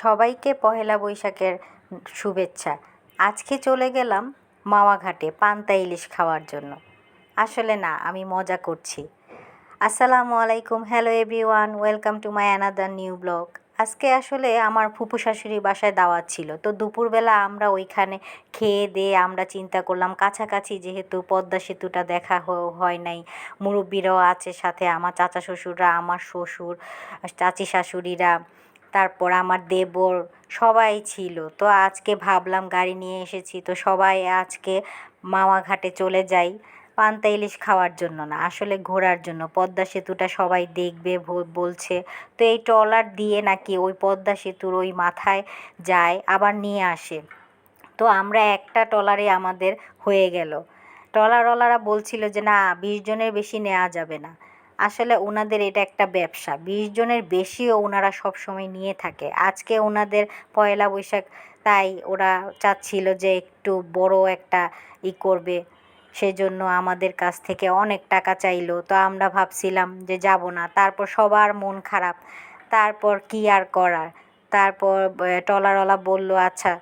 সবাইকে পহেলা বৈশাখের শুভেচ্ছা। আজকে চলে গেলাম মাওয়া ঘাটে পান্তা ইলিশ খাওয়ার জন্য। আসলে না, আমি মজা করছি। আসসালামু আলাইকুম, hello everyone, welcome to my another new blog. আজকে আসলে আমার ফুপু শাশুড়ির বাসায় দাওয়াত ছিল, তো দুপুরবেলা আমরা ওইখানে খেয়ে দিয়ে আমরা চিন্তা করলাম কাছাকাছি যেহেতু পদ্মা সেতুটা দেখা হয় নাই, মুরব্বিরাও আছে সাথে, আমার চাচা শ্বশুররা, আমার শ্বশুর, চাচি শাশুড়িরা, তারপর আমার দেবর সবাই ছিল। তো আজকে ভাবলাম গাড়ি নিয়ে এসেছি তো সবাই আজকে মাওয়া ঘাটে চলে যাই পান্তা ইলিশ খাওয়ার জন্য না, আসলে ঘোরার জন্য। পদ্মা সেতুটা সবাই দেখবে বলছে। তো এই ট্রলার দিয়ে নাকি ওই পদ্মা সেতুর ওই মাথায় যায় আবার নিয়ে আসে। তো আমরা একটা ট্রলারে আমাদের হয়ে গেল। ট্রলারওয়ালারা বলছিল যে না, 20 জনের বেশি নেওয়া যাবে না। আসলে ওনাদের এটা একটা ব্যবসা, 20 জনের বেশিও ওনারা সবসময় নিয়ে থাকে। আজকে ওনাদের পয়লা বৈশাখ, তাই ওরা চাচ্ছিল যে একটু বড় একটা করবে, সেজন্য আমাদের কাছ থেকে অনেক টাকা চাইলো। তো আমরা ভাবছিলাম যে যাব না, তারপর সবার মন খারাপ, তারপর কি আর করার। তারপর ট্রলারওয়ালা বলল আচ্ছা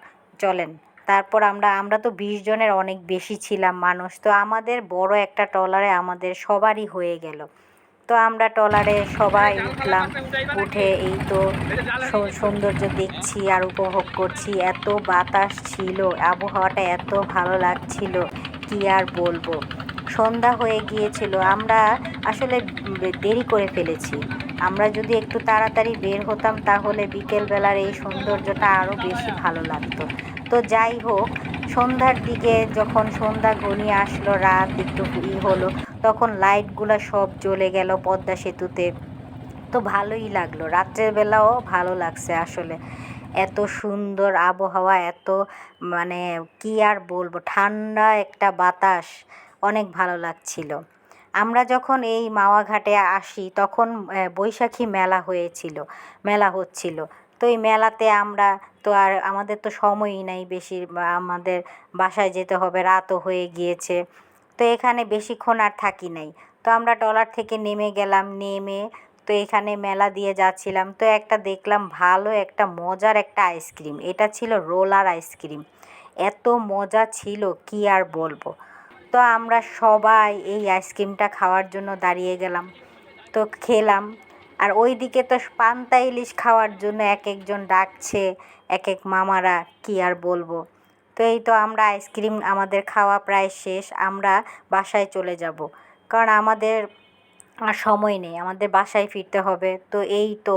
চলেন। তারপর আমরা তো 20 জনের অনেক বেশি ছিলাম মানুষ, তো আমাদের বড় একটা ট্রলারে আমাদের সবারই হয়ে গেল। তো আমরা ট্রলারে সবাই উঠলাম, উঠে এই তো সৌন্দর্য দেখছি আর উপভোগ করছি। এত বাতাস ছিল, আবহাওয়াটা এত ভালো লাগছিল, কি আর বলবো। সন্ধ্যা হয়ে গিয়েছিল, আমরা আসলে দেরি করে ফেলেছি। আমরা যদি একটু তাড়াতাড়ি বের হতাম তাহলে বিকেলবেলার এই সৌন্দর্যটা আরও বেশি ভালো লাগতো। তো যাই হোক, সন্ধ্যার দিকে যখন সন্ধ্যা ঘনিয়ে আসলো, রাত একটু হলো, তখন লাইটগুলো সব জ্বলে গেল পদ্মা সেতুতে। তো ভালোই লাগলো, রাত্রের বেলাও ভালো লাগছে আসলে। এত সুন্দর আবহাওয়া, এত মানে কি আর বলবো, ঠান্ডা একটা বাতাস, অনেক ভালো লাগছিল। আমরা যখন এই মাওয়া ঘাটে আসি তখন বৈশাখী মেলা হচ্ছিল। তো এই মেলাতে আমরা তো আর আমাদের তো সময়ই নাই বেশি, আমাদের বাসায় যেতে হবে, রাতও হয়ে গিয়েছে। তো এখানে বেশিক্ষণ আর থাকি নাই। তো আমরা ট্রলার থেকে নেমে গেলাম, নেমে তো এখানে মেলা দিয়ে যাচ্ছিলাম। তো একটা দেখলাম ভালো একটা মজার একটা আইসক্রিম, এটা ছিল রোলার আইসক্রিম। এত মজা ছিল কি আর বলবো। তো আমরা সবাই এই আইসক্রিমটা খাওয়ার জন্য দাঁড়িয়ে গেলাম, তো খেলাম। আর ওই দিকে তো পান্তা ইলিশ খাওয়ার জন্য এক একজন ডাকছে, এক এক মামারা, কি আর বলবো। তো এই তো আমরা আইসক্রিম, আমাদের খাওয়া প্রায় শেষ, আমরা বাসায় চলে যাব, কারণ আমাদের আর সময় নেই, আমাদের বাসায় ফিরতে হবে। তো এই তো